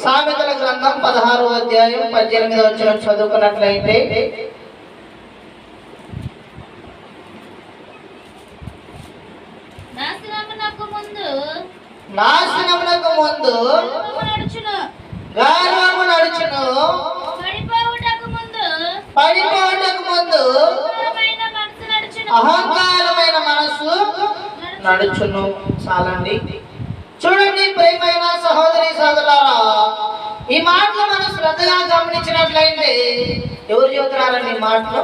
సామెతల గ్రంథం 16వ అధ్యాయం 18వ వచనం చదువుకున్నట్లయితే, నాశనమునకు ముందు గర్వము నడుచును, పడిపోవుటకు ముందు అహంకారమైన మనసు నడుచును. చాలండి. చూడండి ప్రియమైన సహోదరి సోదరులారా, ఈ మాటలు మనం శ్రద్ధగా గమనించినట్లయితే ఎవరు చెబుతున్నారండి ఈ మాటలు?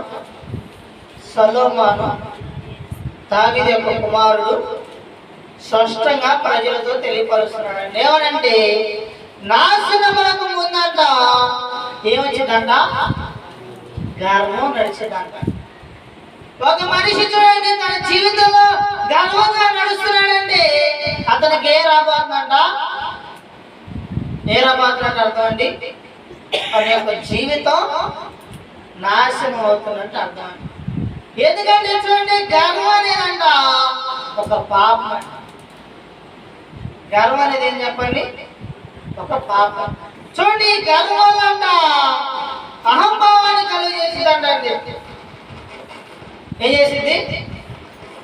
సొలొమోను, దావీదు యొక్క కుమారుడు స్పష్టంగా ప్రజలతో తెలియపరుస్తున్నాడండి. ఏమనంటే నాశనమునకు ముందంట ఏమొచ్చిందంట? గర్వం నడిచేదంట. ఒక మనిషి చూడండి తన జీవితంలో గర్వంగా నడుస్తున్నాడంటే అతనికి ఏ రాబోతుందంట? ఏ రాబోతున్నట్టు అర్థం అండి? తన యొక్క జీవితం నాశనం అవుతున్నట్టు అర్థం అండి. ఎందుకంటే చూడండి, గర్వం అనేదంట ఒక పాపం. గర్వం అనేది ఏం చెప్పండి? ఒక పాపం. చూడండి, గర్వం అంట అహంభావాన్ని కలుగజేసిందంట అండి. ఏం చేసింది?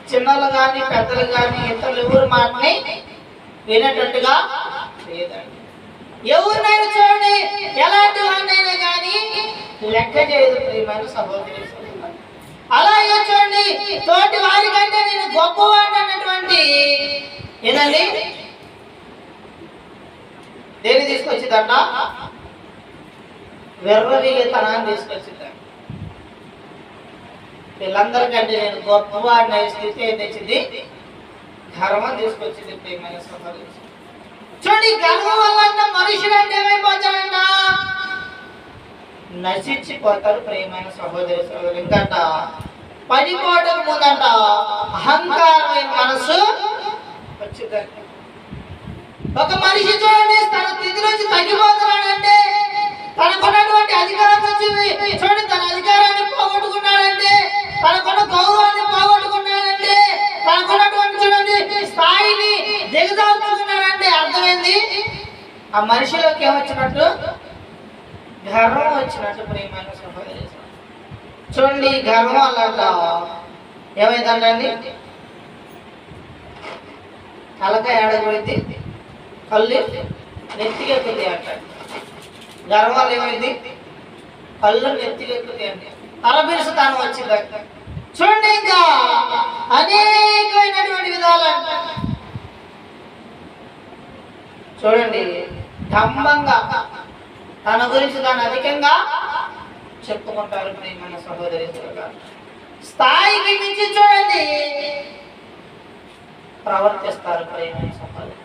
చిన్నలు కానీ పెద్దలు కానీ ఇతరులు ఎవరి మాటని వినేటట్టుగా లేదండి. ఎవరినైనా చూడండి, ఎలాంటి వాడినైనా కానీ లెక్క చేయదు ప్రియమైన సహోదరి. అలాగే చూడండి, తోటి వారి కంటే నేను గొప్పవాడు అన్నటువంటి ఏదండి దేన్ని తీసుకొచ్చిందంట? వెర్రవీగతనాన్ని తీసుకొచ్చిందంట. వీళ్ళందరికంటే నేను గొప్పవాడిని అనే స్థితి ఏం తెచ్చింది? గర్వం తీసుకొచ్చింది ప్రియమైన సహోదరి. చూడండి, గర్వం వల్ల మనుషులు అంటే ఏమైపోతాడంట? నశించిపోతారు ప్రియమైన సహోదరి సహోదరు. ఇంకంట పడిపోవడం ముందంట అహంకారమైన మనసు వచ్చిందంట. ఒక మనిషి చూడండి తన స్థితి నుంచి తగ్గిపోతున్నాడంటే, తనకున్నటువంటి అధికారం నుంచి చూడండి తన అధికారాన్ని పోగొట్టుకున్నాడంటే, తనకున్న గౌరవాన్ని పోగొట్టుకున్నాడంటే, తనకున్నటువంటి చూడండి స్థాయిని దిగజార్చుకున్నాడంటే అర్థమైంది ఆ మనిషిలోకి ఏమొచ్చినట్టు? గర్వం వచ్చినట్టు ప్రియమైన సహోదరి. చూడండి, గర్వం వల్ల ఏమైందండి? తలకాయ ఏడగొడితే కళ్ళు నెత్తికెక్కుతాయి అంట. గర్వం వల్ల ఏమైంది? కళ్ళు నెత్తికెక్కుతాయి అండి. తలబిరుసుతనం వచ్చిందంట. చూడండి, ఇంకా అనేకమైనటువంటి విధాలంట. చూడండి, డంబంగా తన గురించి తాను అధికంగా చెప్పుకుంటారు ప్రియమైన సహోదరి. స్థాయికి మించి చూడండి ప్రవర్తిస్తారు ప్రియమైన సహోదరి.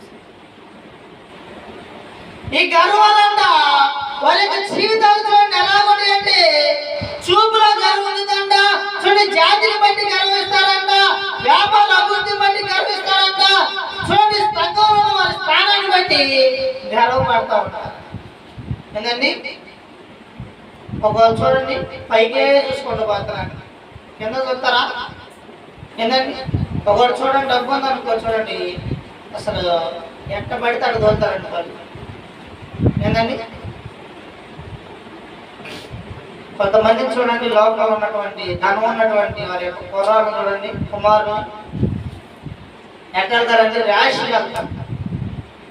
ఈ గర్వాలంట వారి యొక్క జీవితాలు చూడండి ఎలా ఉంటాయంటే, చూపులో గర్వం ఉందంట. చూడండి, జాతిని బట్టి గర్విస్తారంట, వ్యాపార అభివృద్ధిని బట్టి గర్విస్తారంట. చూడండి, సంఘంలో వారి స్థానాన్ని బట్టి గర్వపడతా ఉంటారు. ఏంటండి? ఒకవేళ చూడండి పైకే చూసుకుంటూ పోతారంట, కింద చూస్తారా? ఏంటండి? ఒకటి చూడండి డబ్బు ఉందనుకో, చూడండి అసలు ఎట్ట పడితే అక్కడ దోలుతారండి వాళ్ళు. ఏంటండి? కొంతమందిని చూడండి లోపల ఉన్నటువంటి ధనం ఉన్నటువంటి వారి యొక్క కుర్రాలు చూడండి, కుమారులు ఎక్కడతారండి? ర్యాష్గా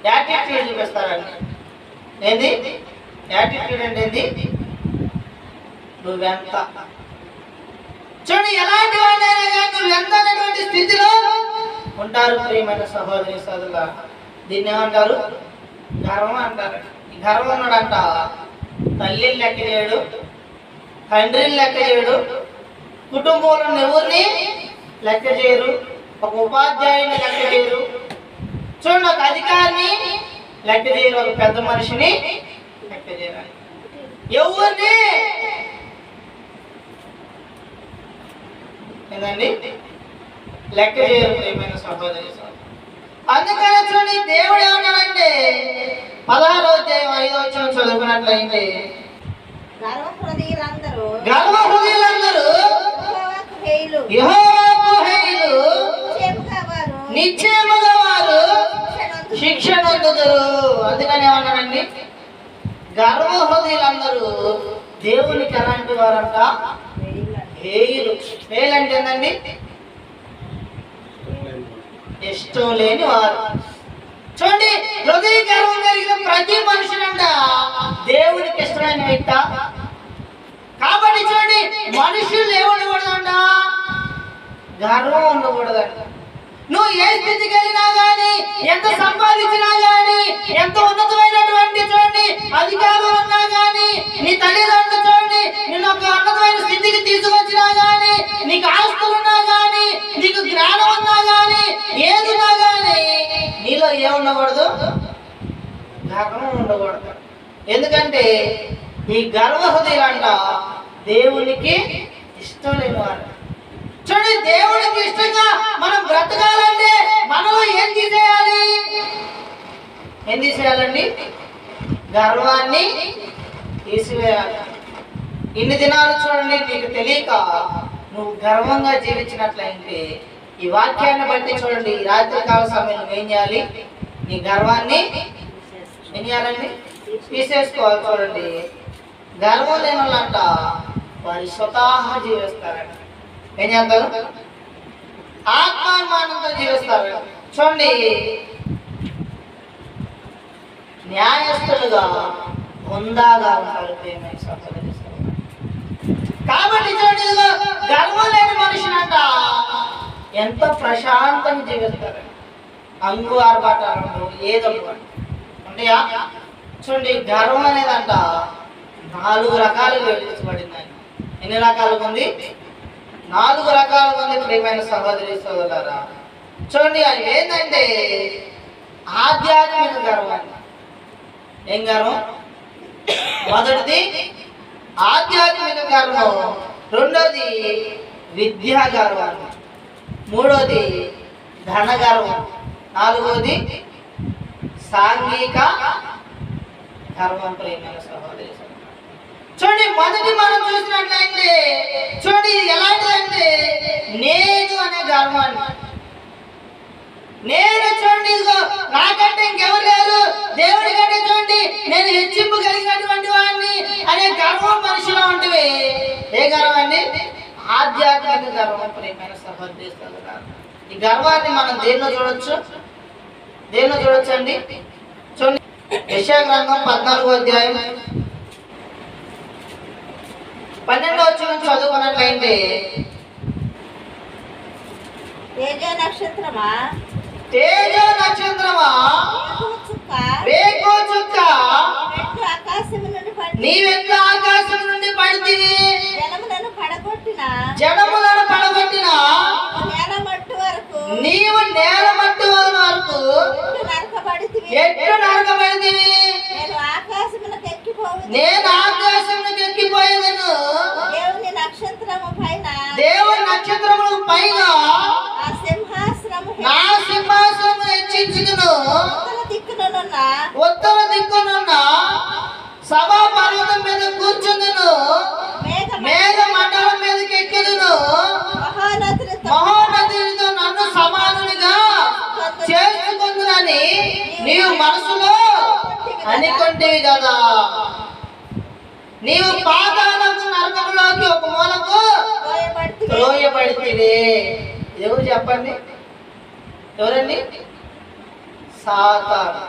యాటిట్యూడ్ చూపిస్తారండి. ఏంది యాటిట్యూడ్ అంటే? ఏంది? నువ్వెంత. చూడండి, ఎలాంటి వాళ్ళైనా కానీ నువ్వెంత అనేటువంటి స్థితిలో ఉంటారు ప్రియమైన సహోదరి సోదరుల. దీన్ని ఏమంటారు? గర్వం అంటారు. ఈ గర్వం ఉన్నాడంట తల్లిని లెక్క చేయడు, తండ్రిని లెక్క చేయడు, కుటుంబంలో ఎవరిని లెక్క చేయరు, ఒక ఉపాధ్యాయుని లెక్క చేయరు, చూడండి ఒక అధికారిని లెక్క చేయరు, ఒక పెద్ద మనిషిని లెక్క చేయరు, ఎవరిని ఏంటండి లెక్క చేయరు ప్రియమైన సహోదరి. అందుకని చూడండి, దేవుడు ఏమన్నాడంటే 16వ అధ్యాయం 5వ వచనం చదువుకున్నట్లయితే, గర్వ హృదయులందరూ యెహోవాకు హేయులు, నిశ్చయముగా వారు శిక్ష నొందుదురు. అందుకని ఏమన్నాడండి? గర్వ హృదయులందరూ దేవునికి ఎలాంటి వారంట? హేయులు. హేయులు అంటే ఏంటండి? ఇష్టం లేని వారు. చూడండి, హృదయ గర్వం కలిగిన ప్రతి మనుషులంట దేవునికి ఇష్టమైన వ్యక్త. కాబట్టి చూడండి, మనుషులు ఏముండకూడదంట? గర్వం ఉండకూడదంట. నువ్వు ఏ స్థితికి వెళ్ళినా కానీ, ఎంత సంపాదించినా కానీ, ఎంత ఉన్నతమైనటువంటి చూడండి అధికారులు ఉన్నా కానీ, నీ తల్లిదండ్రులు చూడండి నిన్ను ఒక ఉన్నతమైన స్థితికి తీసుకొచ్చినా కానీ, నీకు ఆస్తులున్నా కానీ, నీకు జ్ఞానం ఉన్నా కానీ, ఏదున్నా కానీ నీలో ఏముండకూడదు? గర్వం ఉండకూడదు. ఎందుకంటే ఈ గర్వ హృదయులంట దేవునికి ఇష్టం లేని వారు. చూడండి, దేవుడికి ఇష్టంగా మనం బ్రతకాలంటే మనలో ఏం తీసేయాలి? ఏం తీసేయాలండి? గర్వాన్ని తీసివేయాలి. ఇన్ని దినాలు చూడండి, నీకు తెలియక నువ్వు గర్వంగా జీవించినట్లయితే ఈ వాక్యాన్ని బట్టి చూడండి, ఈ రాత్రికాల సమయం నువ్వేం చేయాలి? నీ గర్వాన్ని ఏం చేయాలండి? తీసేసుకోవాలి. చూడండి, గర్వం లేని వాళ్ళంట వారి స్వతహా జీవిస్తారంట. ఏం చేస్తారు? ఆత్మాభిమానంతో జీవిస్తారు. చూడండి, న్యాయస్తులుగా హుందాగా ఉంటారు. కాబట్టి చూడండి, గర్వం లేని మనుషులంట ఎంతో ప్రశాంతంగా జీవిస్తారు. అంగు ఆర్భాటాలు ఏదో ఉంటాయా? చూడండి, గర్వం అనేదంట 4 రకాలుగా విభజించబడిందండి. ఎన్ని రకాలుగా ఉంది? 4 రకాలుగా ఉంది. ప్రియమైన సహోదరి సోదరులారా, చూడండి, అది ఏంటంటే ఆధ్యాత్మిక గర్వం. ఏం గర్వం? మొదటిది ఆధ్యాత్మిక గర్వం, రెండోది విద్యా గర్వం, మూడోది ధన గర్వం, నాలుగోది సాంఘిక గర్వం. ప్రియమైన సహోదరి చూడండి, మొదటి మనం చూసినట్లయితే చూడండి, ఇది ఎలాంటిదంటే నేను అనే గర్వాన్ని. నేను చూడండి, ఇదిగో నాకంటే ఇంకెవరు లేరు, దేవుడి కంటే చూడండి నేను హెచ్చింపు కలిగినటువంటి వాడిని అనే గర్వం మనిషిలో ఉంటుంది. ఏ గర్వాన్ని? ఆధ్యాత్మిక గర్వం. ప్రియమైన సహోదరి సోదరులారా, ఈ గర్వాన్ని మనం దేనిలో చూడొచ్చు? దేనిలో చూడొచ్చు అండి? చూడండి, యెషయా గ్రంథం 14వ అధ్యాయం 12వ వచనం చదువుకున్నట్లయితే, తేజో నక్షత్రమా, తేజో నక్షత్రమా, వేకో చుక్క, నీవెట్లా ఆకాశం నుండి పడితివి, జనములను పడగొట్టిన నీవు నేల మట్టు వరకు ఎట్లు నరకబడితివి. నేను ఆకాశమునకు ఎక్కిపోయేదను. దేవుని నక్షత్రములకు పైన నా సింహాసనము హెచ్చించుదును. ఉత్తర దిక్కునున్న సభా పర్వతం మీద కూర్చుందును. మేఘ మండలం మీదకి ఎక్కిదును. మహోన్నతునితో నన్ను సమానునిగా చేసుకుందునని నీవు మనసులో అనుకుంటేవి కదా. నీవు పాతాళము నరకములోకి ఒక మూలకు త్రోయబడితివి. ఎవరు చెప్పండి? ఎవరండి? సాతాను,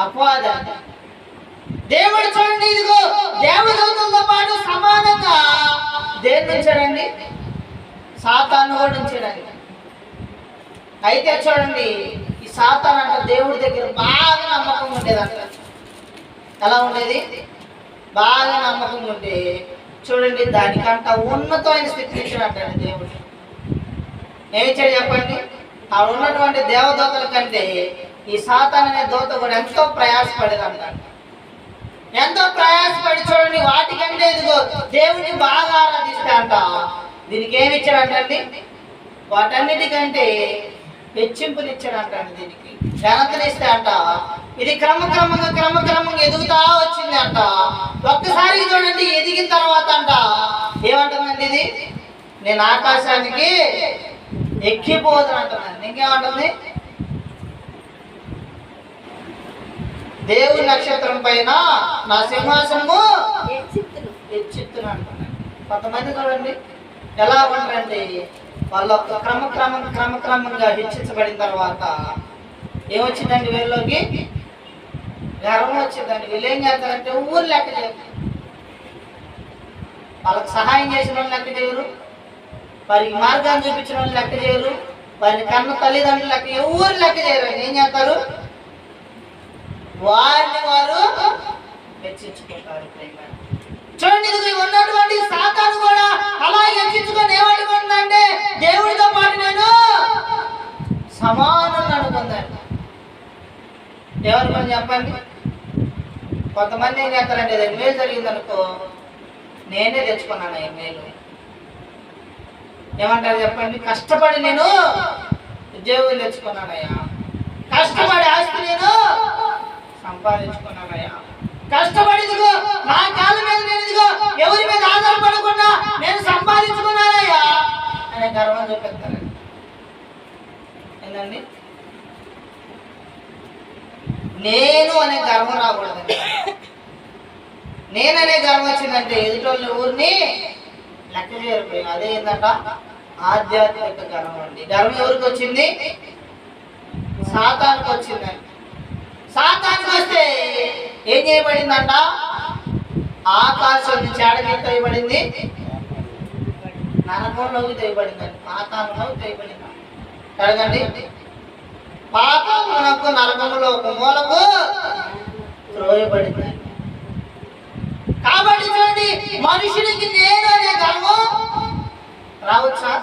అపవాది. దేవుడు చూడండి, ఇదిగో దేవదూతలతో పాటు సమానంగా దేన్ని ఉంచాడండి? సాతాను కూడా ఉంచాడండి. అయితే చూడండి, ఈ సాతాను అంట దేవుడి దగ్గర బాగా నమ్మకం ఉండేదంట. ఎలా ఉండేది? బాగా నమ్మకం ఉంటే చూడండి, దానికంట ఉన్నతమైన స్థితిని ఇచ్చాడంట దేవుడు. ఏమిచ్చాడు చెప్పండి? ఆ ఉన్నటువంటి దేవదూతల కంటే ఈ సాతాను అనే దూత కూడా ఎంతో ప్రయాసపడేదంట. ఎంతో ప్రయాసపడి చూడండి, వాటికంటే ఇదిగో దేవుడిని బాగా ఆరాధిస్తే అంట దీనికి ఏమి ఇచ్చాడంటండి? వాటన్నిటికంటే హెచ్చింపునిచ్చాడంట. దీనికి ఘనతనిస్తే అంట ఇది క్రమక్రమంగా ఎదుగుతా వచ్చింది అంట. ఒక్కసారి చూడండి, ఎదిగిన తర్వాత అంట ఏమంటుందండి? ఇది నేను ఆకాశానికి ఎక్కిపోదు అంటున్నాను. ఇంకేమంటుంది? దేవుని నక్షత్రం పైన నా సింహాసనము హెచ్చిత్తును. హెచ్చిత్తును అంటున్నాడు. కొంతమంది చూడండి ఎలా ఉంటారంటే వాళ్ళ క్రమక్రమంగా హెచ్చించబడిన తర్వాత ఏమొచ్చిందండి వీళ్ళలోకి? గర్వం వచ్చిందండి. వీళ్ళు ఏం చేస్తారంటే ఊరు లెక్క చేయరు, వాళ్ళకి సహాయం చేసిన వాళ్ళు లెక్క చేయరు, వారికి మార్గాన్ని చూపించిన వాళ్ళు లెక్క చేయరు, వారిని కన్న తల్లిదండ్రులు లెక్క ఎవరు లెక్క చేయరు. ఏం చేస్తారు? వారిని వారు హెచ్చించుకుంటారు. చూడండి, ఇది ఉన్నటువంటి సాతాను కూడా అలా హెచ్చించుకొని ఏమనుకుంటుందంటే దేవుడితో పాటు నేను సమానం అనుకుందండి. ఎవరి పని చెప్పండి? కొంతమంది ఏం చేస్తారంటే అది మేలు జరిగింది అనుకో, నేనే తెచ్చుకున్నాను ఈ మేలు. ఏమంటారు చెప్పండి? కష్టపడి నేను ఉద్యోగం తెచ్చుకున్నానయ్యా, కష్టపడి ఆస్తి నేను సంపాదించుకున్నానయ్యా, కష్టపడి ఇదిగో నా కాళ్ళ మీద నేను ఇదిగో ఎవరి మీద ఆధారపడకుండా నేను సంపాదించుకున్నానయ్యా అనే గర్వం చూపిస్తారండి. ఏంటండి? నేను అనే గర్వం రాకూడదండి. నేననే గర్వం వచ్చిందంటే ఎదుటోళ్ళ ఊరిని లెక్క చేయకపోయినా అదే ఏంటంట? ఆధ్యాత్మిక గర్వం అండి. గర్వం ఎవరికి వచ్చింది? సాతానికి వచ్చిందండి. సాతానికి వస్తే ఏం చేయబడిందంట? ఆకాశం నుంచి ఆడకి తేయబడింది, నరకంలోకి తేయబడిందండి, పాతాళంలోకి తేయబడింది. కదండి? పాతాళమునకు నరకములో ఒక మూలకు త్రోయబడింది. కాబట్టి చూడండి, మనుషుడికి నేను అనే గర్వం రావచ్చా?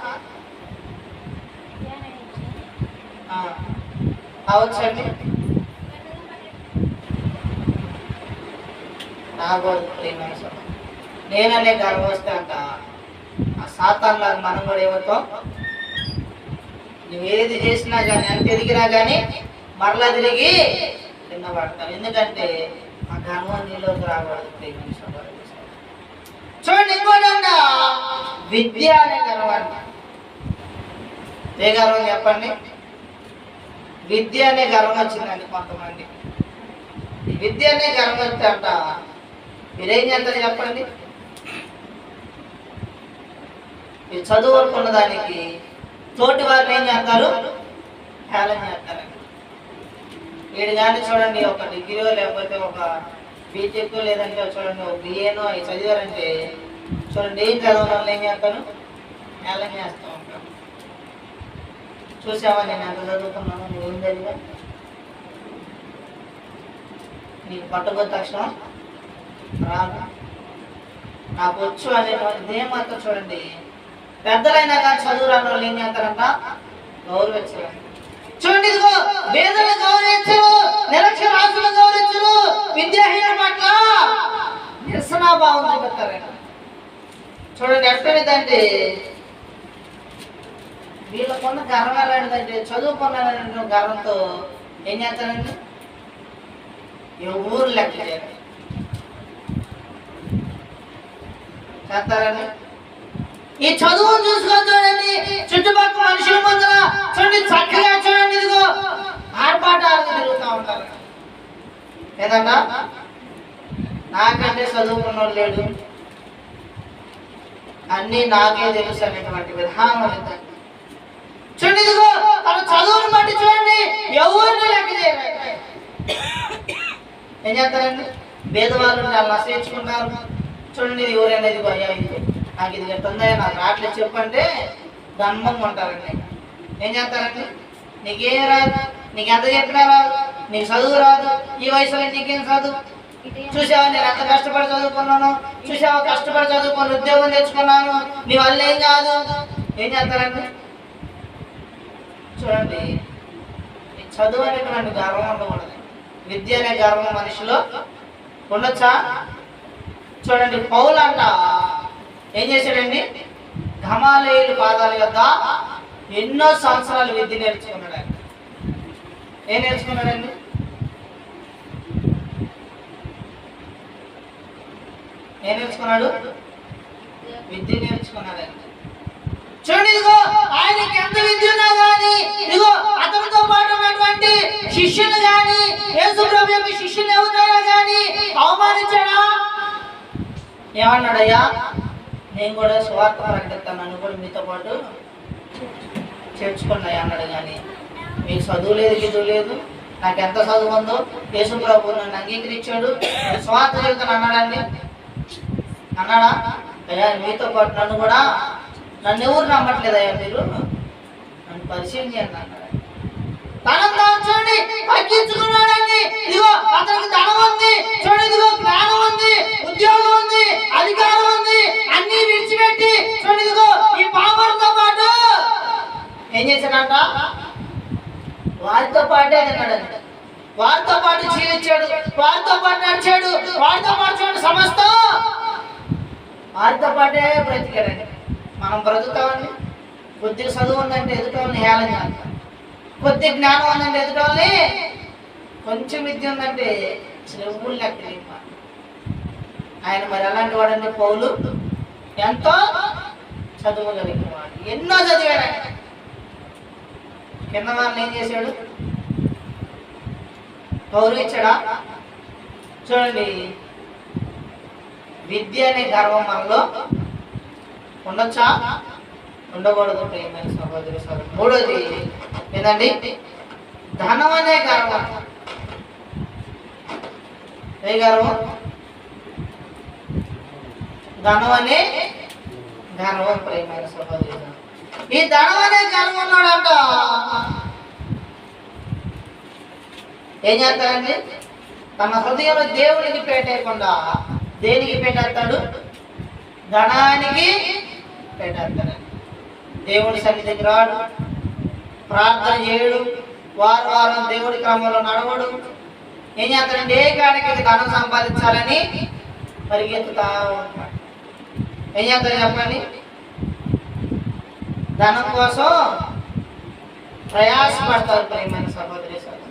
రావచ్చండి. నేననే గర్వం వస్తే అంట ఆ సాతాన్లాగా మనం కూడా ఏమవుతాం? నువ్వేది చేసినా కానీ ఎంత ఎదిగినా కానీ మరలా తిరిగి కింద పడతాం. ఎందుకంటే ఆ గర్వం నీలోకి రాకూడదు. చూడండి, ఇంకోటండి విద్య అనే గర్వాన్ని. ఏ గర్వం చెప్పండి? విద్య అనే గర్వం వచ్చిందండి కొంతమంది. విద్య అనే గర్వం వస్తే అంట మీరేం చేస్తారు చెప్పండి? ఈ చదువు అనుకున్న దానికి తోటి వారిని ఏం చేస్తారు? హేళన చేస్తారండి. వీడు కానీ చూడండి ఒక డిగ్రీయో లేకపోతే ఒక బీటెక్ లేదంటే చూడండి ఒక బిఏనో అవి చదివారంటే చూడండి ఏం చదవడం వల్ల ఏం చేస్తాను? హేళన చేస్తూ ఉంటాను. చూసావా నేను ఎంత చదువుకున్నాను, నువ్వేం చదివా, నీకు పట్టుకొచ్చే తక్షణం రాదు, నాకు వచ్చు అనేటువంటిది ఏమాత్రం చూడండి. పెద్దలైనా కానీ చదువు రాని వాళ్ళు ఏం చేస్తారంట? గౌరవించరు. చూడండి, ఇదిగో పేదలను గౌరవించరు, నిరక్షరాస్యులను గౌరవించరు, విద్యాహీనుల పట్ల నిరసనాభావం చూపిస్తారంట. చూడండి ఎట్టేదంటే వీళ్ళకున్న గర్వం ఎలాంటిదంటే చదువుకున్నారనే గర్వంతో ఏం చేస్తారండి? ఊరు లెక్క చేస్తారండి. ఈ చదువును చూసుకొని చూడండి, చుట్టుపక్కల మనుషుల ముందర చూడండి చక్కగా చూడండి ఇదిగో ఆర్పాటాలకు తిరుగుతూ ఉంటారు. ఏదన్నా నాకంటే చదువుకున్న లేడు, అన్నీ నాకే తెలుసు అనేటువంటి విధానం చూడండి. ఇదిగో తన చదువును బట్టి చూడండి ఎవరిని లెక్క చేయరు. ఏం చేస్తారండి? భేదవాళ్ళు వాళ్ళు నశించుకుంటారు. చూడండి, ఇది ఎవరైనా అయ్యా ఇది నాకు ఇది గట్టుందా, నాకు రావట్లేదు చెప్పంటే దమ్మంగా ఉంటారండి. ఏం చేస్తారండి? నీకేం రాదు, నీకు ఎంత చెప్పినా రాదు, నీకు చదువు రాదు, ఈ వయసులో నీకేం చదువు, చూసావా నేను ఎంత కష్టపడి చదువుకున్నాను, చూసావా కష్టపడి చదువుకొని ఉద్యోగం తెచ్చుకున్నాను, నీ వల్ల ఏం కాదు. ఏం చేస్తారండి? చూడండి, ఈ చదువు అనేటువంటి గర్వం ఉండకూడదు. విద్య అనే గర్వం మనిషిలో ఉండొచ్చా? చూడండి, పౌలు అంట ఏం చేశాడండి? గమాలీయేలు పాదాల యొద్ద ఎన్నో సంవత్సరాలు విద్య నేర్చుకున్నాడు. ఏం నేర్చుకున్నాడండి? ఏం నేర్చుకున్నాడు? విద్య నేర్చుకున్నాడండి. చూడండి, ఇదిగో ఆయనకి ఎంత విద్య ఉన్నా కానీ ఇదిగో అతనితో పాటు ఉన్నటువంటి శిష్యులు గాని యేసు ప్రభు యొక్క శిష్యులు ఎవరైనా గాని అవమానించాడా? ఏమన్నాడయ్యా, నేను కూడా సువార్త ప్రకటిస్తాను, నన్ను కూడా మీతో పాటు చేర్చుకున్నాయి అన్నాడు. కానీ మీకు చదువు లేదు, గిదువు లేదు, నాకు ఎంత చదువు ఉందో, యేసు ప్రభు నన్ను అంగీకరించాడు, నేను సువార్త చెబుతాను అన్నాడండి. అన్నాడా? అయ్యా మీతో పాటు నన్ను కూడా, నన్ను ఎవరు నమ్మట్లేదయ్యా, మీరు నన్ను పరిచయం చేయండి అన్నాడు. తనంతా చూడండి తగ్గించుకున్నాడండి. ఇదిగో అతనికి ధనం ఉంది, చూడండి ఇదిగో జ్ఞానం ఉంది, ఉద్యోగం ఉంది, అధికారం ఉంది, అన్ని విడిచిపెట్టి చూడండి ఇదిగో ఈ పాపంతో పాటు ఏం చేశాడంట? వారితో పాటే తిన్నాడండి, వారితో పాటు జీవించాడు, వారితో పాటు నడిచాడు, వారితో పాటు చూడండి సమస్తం వారితో పాటే బ్రతికాడండి. మనం బ్రతుకుతామండి, కొద్దిగా చదువు ఉందంటే ఎదుటోళ్ళని హేళన చేస్తాం, కొద్ది జ్ఞానం ఉందంటే ఎదుటోళ్ళని, కొంచెం విద్య ఉందంటే చెవులు లెక్క. ఆయన మరి అలాంటి వాడండి పౌలు, ఎంతో చదువు కలిగిన వాడు, ఎన్నో చదివాడు. కింద వాళ్ళని ఏం చేశాడు? గౌరవించాడా? చూడండి, విద్య అనే గర్వం మనలో ఉండొచ్చా? ఉండకూడదు ప్రియమైన సహోదరి సహోదరు. మూడోది ఏంటండి? ధనం అనే గర్వం. ఏ గర్వం? ధనం అనే గర్వం ప్రియమైన సహోదరి. ఈ ధనం అనే గర్వం ఉన్నాడంట, ఏం చేస్తాడండి? తన హృదయంలో దేవునికి పెట్టేయకుండా దేనికి పెట్టేస్తాడు? ధనానికి పెట్టేస్తాడు. దేవుడి సన్నిధికి రాడు, ప్రార్థన చేయడు, వారం దేవుడి క్రమంలో నడవడు. ఏం చేస్తాడంటే ఏ కాడికి ధనం సంపాదించాలని పరిగెత్తుతా ఉంటాడు. ఏం చేస్తాడు చెప్పండి? ధనం కోసం ప్రయాసపడతారు ప్రియమైన సహోదరి సహోదరు.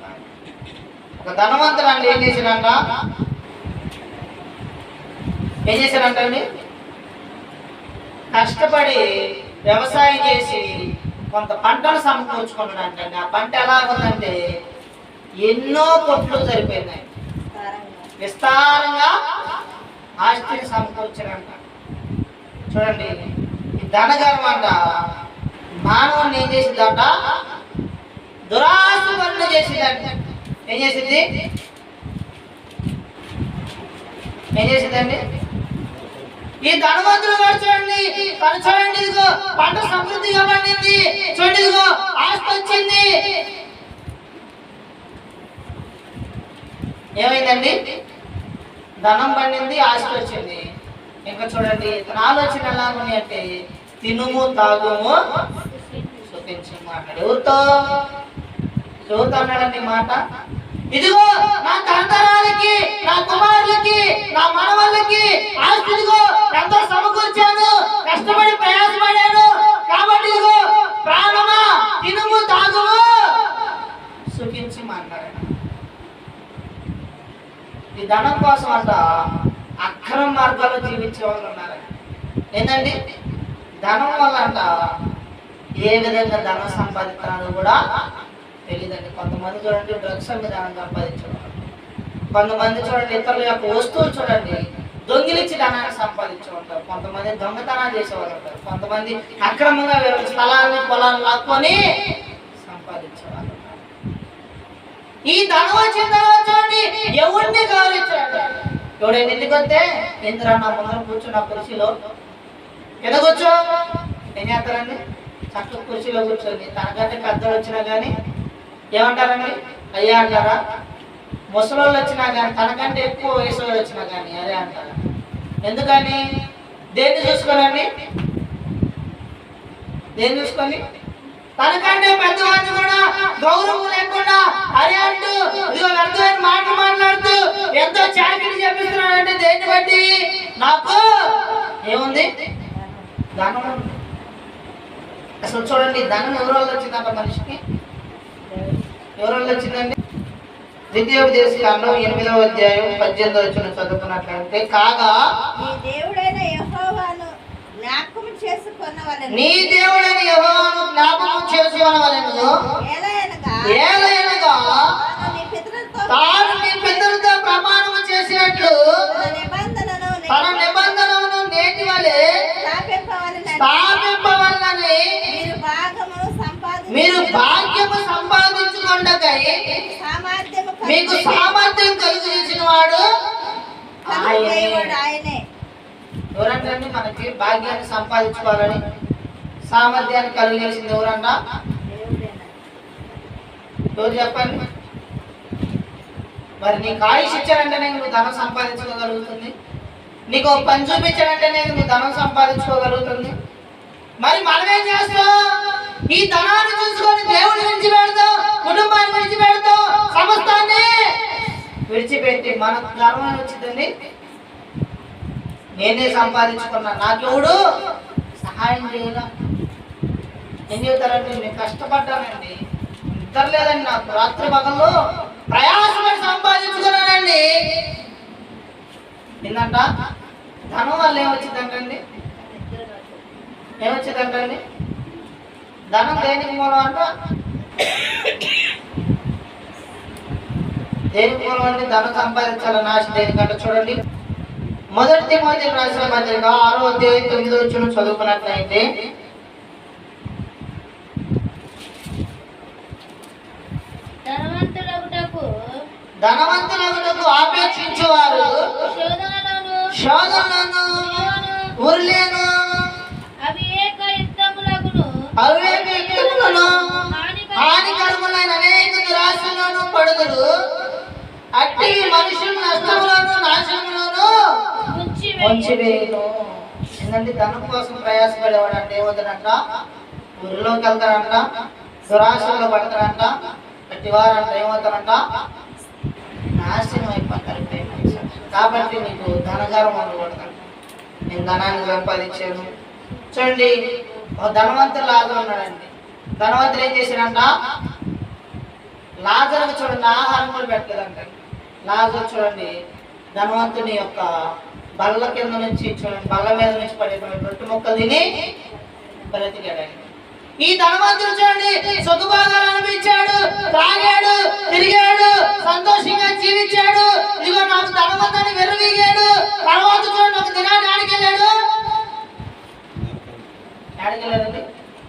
ఒక ధనవంతుడు అండి ఏం చేశాడంట? అండి కష్టపడి వ్యవసాయం చేసి కొంత పంటను సమకూర్చుకున్నాడంటే ఆ పంట ఎలా ఉందంటే ఎన్నో కొట్లు సరిపోయినాయి, విస్తారంగా ఆస్తిని సమకూర్చాడంట. చూడండి, ఈ ధనగర్వం అంట మానవుని ఏం చేసిందంట? దురాశ పనులు చేసిందంట. ఏం చేసిందండి? ఈ ధనవంతుడు కూడా చూడండి, తను చూడండి ఇదిగో పంట సమృద్ధిగా పండింది, చూడండి ఇదిగో ఆస్తి వచ్చింది. ఏమైందండి? ధనం పండింది, ఆస్తి వచ్చింది. ఇంకా చూడండి తన ఆలోచన ఎలా ఉంది అంటే తినుము తాగుము సుఖించి మాట్లాడు. ఎవరితో అన్నాడండి మాట? ఇదిగో నా తరతరాలకి, నా కుమారులకి, నా మనవళ్ళకి ఆస్తి ఇదిగో ఎంతో సమకూర్చాను, కష్టపడి ప్రయాసపడాను, కాబట్టి ఇదిగో ప్రాణమా తినుము తాగుము సుఖించి మాట్లాడాడు. ఈ ధనం కోసం అంట అక్రమ మార్గాల్లో జీవించే వాళ్ళు ఉన్నారు. ఏంటండి? ధనం వల్ల అంట ఏ విధంగా ధనం సంపాదించాలో కూడా తెలియదండి. కొంతమంది చూడండి డ్రగ్స్ మీద ధనం సంపాదించేవారు, కొంతమంది చూడండి ఇతరుల యొక్క వస్తువులు చూడండి దొంగిలించి ధనాన్ని సంపాదించే ఉంటారు, కొంతమంది దొంగతనాలు చేసేవాళ్ళు ఉంటారు, కొంతమంది అక్రమంగా వేరే స్థలాలని పొలాలను లాక్కొని సంపాదించేవాళ్ళు ఉంటారు. ఈ ధనం వచ్చిన తర్వాత చూడండి ఎవరిని గౌరవించాడు? ఎవడైనా ఇంటికి వస్తే ఇంద్ర నా ముందర కూర్చున్న కుర్చీలో కింద కూర్చో, ఏం చేస్తారండి? చక్కగా కుర్చీలో కూర్చొని తనకంటే పెద్దలు వచ్చినా కానీ ఏమంటారండి? అయ్యా అంటారా? ముసలోళ్ళు వచ్చినా కానీ తనకంటే ఎక్కువ వయసు వాళ్ళు వచ్చినా కానీ అదే అంటారా? ఎందుకని? దేన్ని చూసుకోనండి? దేన్ని చూసుకొని తనకంటే పెద్దవాడిని కూడా గౌరవం లేకుండా అరే అంటూ ఇదిగో వ్యర్థమైన మాటలు మాట్లాడుతూ ఎంతో చాకిరీ చెప్పిస్తున్నాడంటే దేన్ని బట్టి? నాకు ఏముంది? ధనం ఉంది. అసలు చూడండి ధనం ఎవరి వల్ల వచ్చిందంట మనిషికి? ఎవరి వల్ల వచ్చిందండి? ద్వితీయోపదేశకాండం 8వ అధ్యాయం 18వ వచనం చదువుకున్నట్లయితే కాగా నీ దేవుడైన యెహోవాను జ్ఞాపకం చేసుకొనవలెను ఏలయనగా వలె స్థాపింపవలనని మీరు భాగ్యము సంపాదించుకొండకై మీకు సామర్థ్యం కలిగించిన వాడు ఆయనే. ఎవరంటే మనకి భాగ్యాన్ని సంపాదించుకోవాలని సామర్థ్యాన్ని కలిగేసింది ఎవరన్నా? ఎవరు చెప్పండి? మరి నీకు ఆయుష్ ఇచ్చాడంటేనే నువ్వు ధనం సంపాదించుకోగలుగుతుంది. నీకు ఒక పని చూపించాడంటేనే నువ్వు ధనం సంపాదించుకోగలుగుతుంది. మరి మనం ఏం చేస్తాం? ఈ ధనాన్ని చూసుకొని దేవుడిని విడిచిపెడతాం, కుటుంబాన్ని విడిచిపెడతాం, సమస్తాన్ని విడిచిపెట్టి మనకు గర్వం వచ్చిందండి. నేనే సంపాదించుకున్నా, నాకెవడు సహాయం చేయాల. ఏం చెబుతారంటే నేను కష్టపడ్డానండి, నిద్ర లేదండి నాకు, రాత్రి పగల్లో ప్రయాసపడి సంపాదించుకున్నానండి. ఏంటంట? ధనం వల్ల ఏమొచ్చిందంటండి? ఏమొచ్చిందంటండి? ధనం దేనికి మూలం అంట? దేనికి మూలం అండి? ధనం సంపాదించాలని ఆశ దేనికంటే చూడండి, మొదటి తిమోథెయుకు రాసిన పత్రిక 6వ అధ్యాయం 9వ వచనం చదువుకున్నట్లయితే, ధనవంతులకు ఆపేక్షించేవారు శోధనలను ఉర్లేను అవివేక యుక్తములను హానికరములైన అనేక దురాశలను పడుదురు. అట్టి మనుషులు నష్టములను నాశనములను ఉంచివేయును. ఏంటంటే ధనం కోసం ప్రయాసపడేవాడు అంటే ఏమవుతాడంట? ఊరిలోకి వెళ్తాడంట, దురాశలో పడతాడంట, అట్టి వారంట ఏమవుతారంట? నాశనం అయిపోతారు. కాబట్టి నీకు ధనగారం ఉండకూడదంట. నేను ధనాన్ని సంపాదించాను. చూడండి, ధనవంతుడు లాజరు ఉన్నాడండి. ధనవంతుడు ఏం చేశాడంట? లాజరుకు చూడండి ఆహారం కూడా పెట్టలేదంట. లాజరు చూడండి ధనవంతుని యొక్క బల్ల కింద నుంచి చూడండి, బల్ల మీద నుంచి పడేటువంటి రొట్టె ముక్కలు తిని బ్రతికాడండి. ఈ ధనవంతుడు చూడండి సుఖభోగాలు అనిపించాడు, త్రాగాడు, తిరిగాడు, సంతోషంగా జీవించాడు. ఇదిగో నాకు ధనవంతుని వెర్రవీగాడు. తర్వాత చూడండి ఒక దినాన్ని ఆడికెళ్ళాడు. ఆడికెళ్ళాడండి,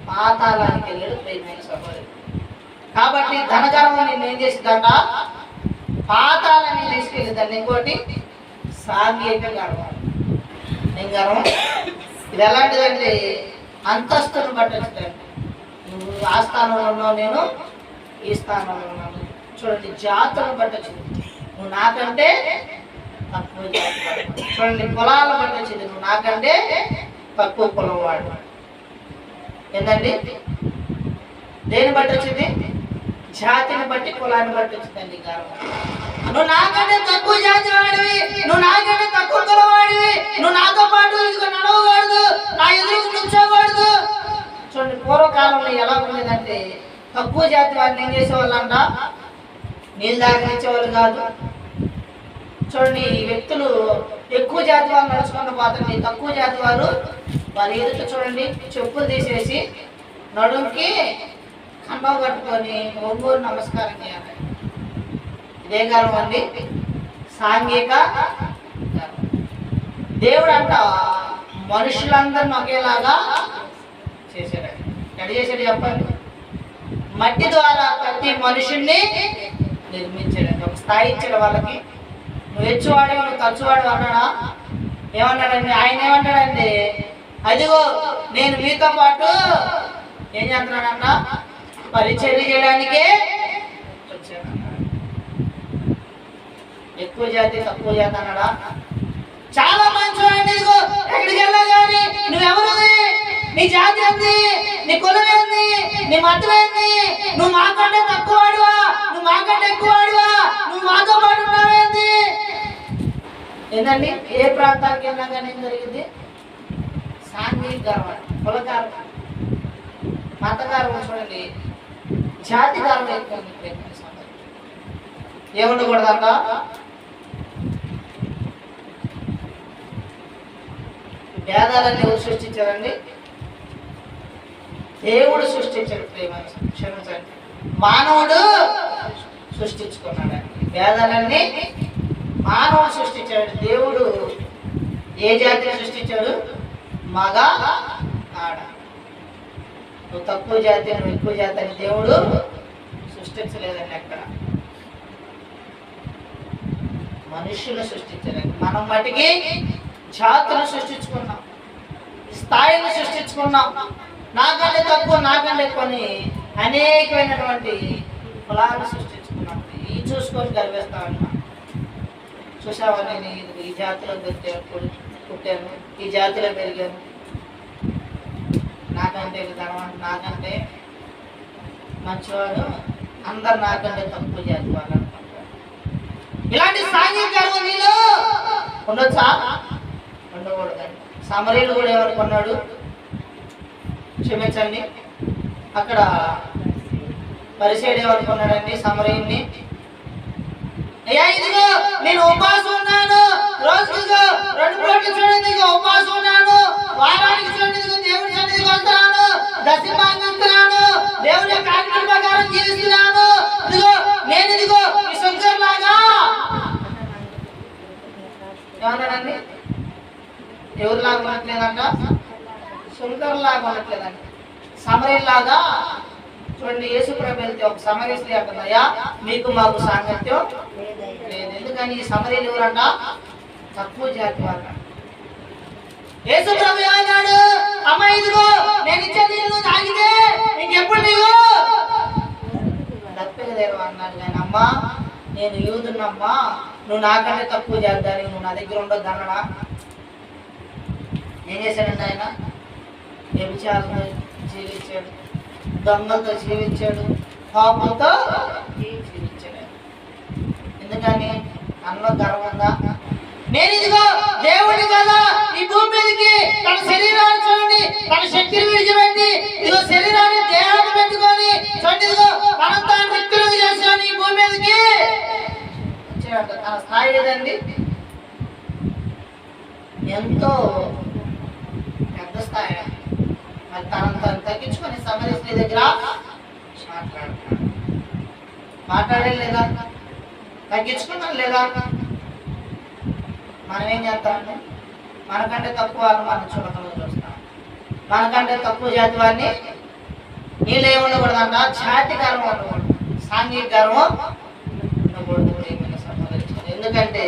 పాతాళానికి వెళ్ళాడు. ప్రియమైన సహోదరుడు, కాబట్టి ధనగర్వం నేను ఏం చేసిందంట? పాతాళాన్ని తీసుకెళ్ళిందండి. ఇంకోటి సాంఘిక గర్వం. ఏం గర్వం? ఇది ఎలాంటిదంటే అంతస్తును బట్టి వచ్చిందండి. నువ్వు ఆ స్థానంలో ఉన్నావు, నేను ఈ స్థానంలో ఉన్నాను. చూడండి, జాతులను బట్టి వచ్చింది. నువ్వు నాకంటే తక్కువ జాతి. చూడండి, కులాలను బట్టి వచ్చింది. నువ్వు నాకంటే తక్కువ కులం వాడు. ఏంటండి? దేని బట్టి వచ్చింది? జాతిని బట్టి, కులాన్ని బట్టి వచ్చిందండి గర్వం. నువ్వు నాకంటే తక్కువ జాతి వాడివి, నువ్వు నాకంటే తక్కువ కులం వాడివి, నువ్వు నాతో పాటు ఇదిగో నడవకూడదు, నా ఎదురు నుంచోకూడదు. చూడండి, పూర్వకాలంలో ఎలా ఉండేదంటే తక్కువ జాతి వారిని ఏం చేసేవాళ్ళంట? నీళ్ళు దాగనిచ్చేవాళ్ళు కాదు. చూడండి, ఈ వ్యక్తులు ఎక్కువ జాతి వారు నడుచుకున్న పోతండి. తక్కువ జాతి వారు వారి ఎదుట చూడండి చెప్పులు తీసేసి నడుంకి కండం కట్టుకొని ఒంగోలు నమస్కారం చేయాలి. ఇదే గర్వం అండి, సాంఘిక గర్వం. దేవుడు అంట మనుషులందరిని ఒకేలాగా చేశాడు. ఎడ చేశాడు చెప్పండి? మట్టి ద్వారా ప్రతి మనుషుల్ని నిర్మించాడండి. ఒక స్థాయి ఇచ్చాడు వాళ్ళకి. నువ్వు హెచ్చువాడు, నువ్వు తచ్చువాడు అన్నాడా? ఏమన్నాడండి? ఆయన ఏమన్నాడండి? అదిగో నేను మీతో పాటు ఏం చేస్తున్నానంట? పరిచర్య చేయడానికే వచ్చాను. ఎక్కువ జాతి తక్కువ జాతి అన్నాడా? చాలా మంచి చూడండి, ఇదిగో ఎక్కడికి వెళ్ళా కానీ నువ్వెవరు, నీ జాతి ఏంది, నీ కులం ఏంది, నీ మతం ఏంది, నువ్వు మాకంటే తక్కువ వాడివా, నువ్వు మాకంటే ఎక్కువ వాడివా, నువ్వు మాతో పాటు ఉన్నావేంది? ఏంటండి? ఏ ప్రాంతానికి వెళ్ళినా కానీ ఏం జరిగింది? సాంఘిక గర్వం, కుల గర్వం, మత గర్వం. చూడండి, జాతి గర్వం ఎక్కువ. ఏముండకూడదంట? భేదాలన్నీ ఎవరు సృష్టించారండి? దేవుడు సృష్టించాడు. క్షమించండి, మానవుడు సృష్టించుకున్నాడండి. భేదాలన్నీ మానవుడు సృష్టించాడు. దేవుడు ఏ జాతిని సృష్టించాడు? మగ ఆడ. నువ్వు తక్కువ జాతి నువ్వు ఎక్కువ జాతి అని దేవుడు సృష్టించలేదండి. అక్కడ మనుషులు సృష్టించలేదు. మనం మటుకి జాతులు సృష్టించుకున్నాం, స్థాయిలు సృష్టించుకున్నాం. నాకంటే తక్కువ నాకంటే ఎక్కువ అని అనేకమైనటువంటి కులాలు సృష్టించుకున్నాం. ఈ చూసుకొని గర్విస్తా ఉన్నా. చూసావా, నేను ఈ జాతిలో పుట్టాను, ఈ జాతిలో పెరిగాను, నాకంటే ధనవంతుడు, నాకంటే మంచివాడు, అందరు నాకంటే తక్కువ జాతి వాళ్ళు అనుకుంటారు. ఇలాంటి సాంఘిక గర్వం నీలో ఉండొచ్చా? ఉండకూడదండి. సమరీయుడు కూడా ఏమనుకున్నాడు, క్షమించండి, అక్కడ పరిసేయుడు ఏమనుకున్నాడండి సమరీయుడిని, అయ్యా ఇదిగో నేను ఉపవాసం ఉన్నాను, రోజుకు 2 పూటలు చూడండి ఉపవాసం ఉన్నాను, వారానికి చూడండి దేవుడి సన్నిధికి వస్తున్నాను, దశమాంగం ఇస్తున్నాను, దేవుడి యొక్క ఆజ్ఞల ప్రకారం జీవిస్తున్నాను, ఇదిగో ఈ శంకర్ లాగా ఏమన్నాడండి? ఎవరిలాగా ఉండట్లేదంట, శంకర్ లాగా ఉండట్లేదండి, సమరీయుల లాగా. చూడండి, యేసు ప్రభు వెళ్తే ఒక సమరీ స్త్రీ అంటుందయ్యా మీకు మాకు సాంగత్యం లేదు. ఎందుకని ఈ సమరీయులు ఎవరంట? తక్కువ జాతి వాళ్ళ. యేసు ప్రభు ఏమన్నాడు, అమ్మ ఇదిగో నేను ఇచ్చే నీళ్ళు తాగితే ఇంకెప్పుడు నీవు దప్పికదేరు అన్నాడు. కానీ అమ్మా నేను యూదున్నమ్మా, నువ్వు నాకంటే తక్కువ చేద్దాని, నువ్వు నా దగ్గర ఉండొద్దు అన్నాడా? ఏం చేశాడండి ఆయన? వ్యభిచారంతో జీవించాడు, దొంగలతో జీవించాడు, పాపంతో జీవించాడు. ఎందుకని? అన్న గర్వం ఉందా? నేను ఇదిగో దేవుడి కదా ఈ భూమి మీదకి తన శరీరాన్ని చూడండి, తన శక్తిని విడిచిపెట్టి ఇదిగో శరీరాన్ని దేహాన్ని పెట్టుకొని చూడండి, ఇదిగో తనంతా వ్యక్తులకు చేసుకొని ఈ భూమి మీదకి వచ్చాడు. తన స్థాయి ఏదండి? ఎంతో పెద్ద స్థాయి. మరి తనంతా తగ్గించుకొని సమరీ స్త్రీ దగ్గర మాట్లాడే లేదా? తగ్గించుకున్నాను లేదా? మనం ఏం చేస్తామంటే మనకంటే తక్కువ వాళ్ళని మనం చులకనగా చూస్తాం, మనకంటే తక్కువ జాతి వారిని నీళ్ళు ఏమి ఉండకూడదంట, జాతి గర్వం ఉండకూడదు, సాంఘిక గర్వం ఉండకూడదు. ప్రియమైన సహోదరులు, ఎందుకంటే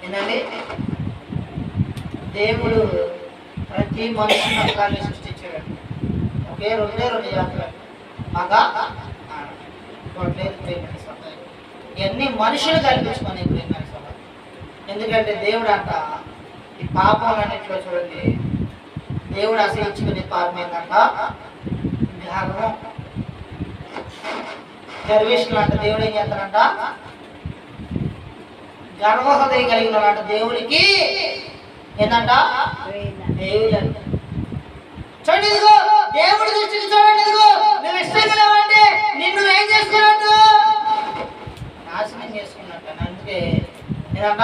ఏంటండి, దేవుడు ప్రతి మనిషిని ఒకలాగే సృష్టించాడు. ఒకే రెండు జాతులు, మగ ఇవన్నీ మనుషులు కల్పించుకొని ప్రియమైన సభ. ఎందుకంటే దేవుడు అంట ఈ పాపం అన్నింటిలో చూడండి, దేవుడు అసహించుకునే పాపం ఏంటంట గర్వం. గర్విష్ఠులు అంట దేవుడు ఏం చేస్తాడంట, గర్వహృదయం కలిగిన అంట దేవుడికి ఏంటంట దేవుడు అంట. చూడండి, ఇదిగో దేవుడి దృష్టికి చూడండి, ఇదిగో నువ్వు ఇష్టంగా లేవంటే నిన్ను ఏం చేసుకున్నట్టు నాశనం చేసుకున్నట్టు. అందుకే నేనంట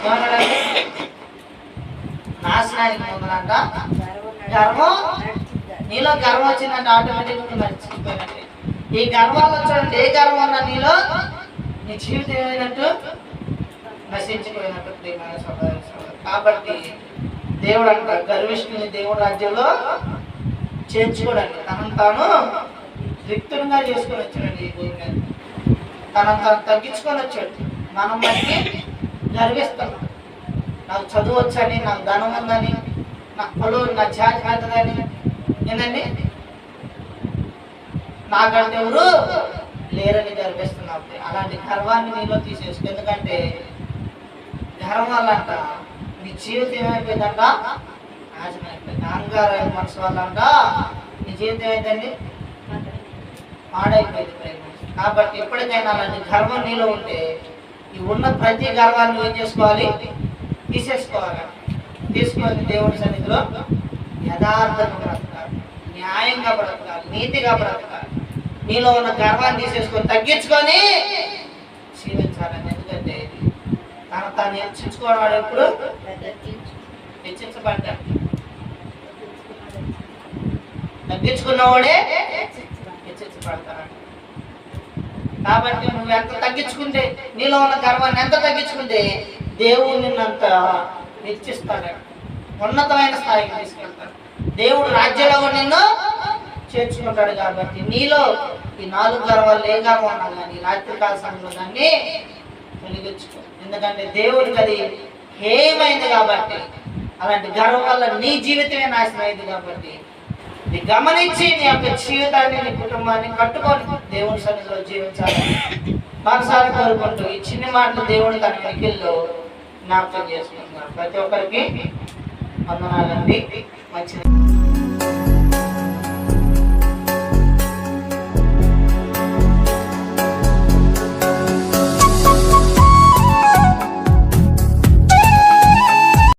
ఏమన్నాడంటే నాశనానికి ముందంట గర్వం. నీలో గర్వం వచ్చిందంటే ఆటోమేటిక్గా నడిచిపోయినట్టే. ఈ గర్వాలు చూడండి, ఏ గర్వం ఉన్నా నీలో నీ జీవితం ఏమైనట్టు నశించిపోయినట్టు ప్రియమైన సోదరులు. కాబట్టి దేవుడు అంట గర్విష్ఠుని దేవుడు రాజ్యంలో చేర్చుకోడండి, తనను తాను రిక్తునిగా చేసుకొని వచ్చాడండి. ఈ భూమి మీద తనను తాను తగ్గించుకొని వచ్చాడు. మనం మనకి గర్విస్తున్నాం, నాకు చదువు వచ్చని, నాకు ధనం ఉందని, నాకు పొలం, నా జాతి పెద్దదని, ఏందండి నాకంటే ఎవరు లేరని గర్విస్తున్నావు. అలాంటి గర్వాన్ని నీలో తీసేసుకో. ఎందుకంటే గర్వం వల్ల అంట నీ జీవితం ఏమైపోయిందంట నాశనం అయిపోయింది. అహంకారం మనసు వల్ల అంట నీ జీవితం ఏంటండి పాడైపోయింది. కాబట్టి ఎప్పటికైనా అలాంటి గర్వం నీలో ఉంటే ఈ ఉన్న ప్రతి గర్వాన్ని ఏం చేసుకోవాలి, తీసేసుకోవాలి. తీసుకొని దేవుడి సన్నిధిలో యథార్థంగా బ్రతకాలి, న్యాయంగా బ్రతకాలి, నీతిగా బ్రతకాలి. నీలో ఉన్న గర్వాన్ని తీసేసుకొని తగ్గించుకొని జీవించాలని. ఎందుకంటే తాను హెచ్చించుకోవడం వాడు ఎప్పుడు హెచ్చించబడ్డాడు. తగ్గించుకున్నవాడే హెచ్చించబడతాడు. కాబట్టి నువ్వు ఎంత తగ్గించుకుంటే, నీలో ఉన్న గర్వాన్ని ఎంత తగ్గించుకుంటే దేవుడు నిన్నంత హెచ్చిస్తాడు, ఉన్నతమైన స్థాయికి తీసుకెళ్తాడు. దేవుడు రాజ్యంలో నిన్ను చేర్చుకుంటాడు. కాబట్టి నీలో ఈ 4 గర్వాలు ఏ గర్వం ఉన్నా కానీ రాత్రికాల సమయంలో దాన్ని వెలిగించుకో. ఎందుకంటే దేవుడికి అది హేయమైంది కాబట్టి, అలాంటి గర్వం వల్ల నీ జీవితమే నాశనం అయింది. కాబట్టి ఇది గమనించి నీ యొక్క జీవితాన్ని, నీ కుటుంబాన్ని కట్టుకొని దేవుని సన్నిధిలో జీవించాలి మనసారి కోరుకుంటూ ఈ చిన్ని మాటలు దేవుని తన వెకిల్లో జ్ఞాపకం చేసుకుంటున్నాడు. ప్రతి ఒక్కరికి వందనాలండి. మంచిది.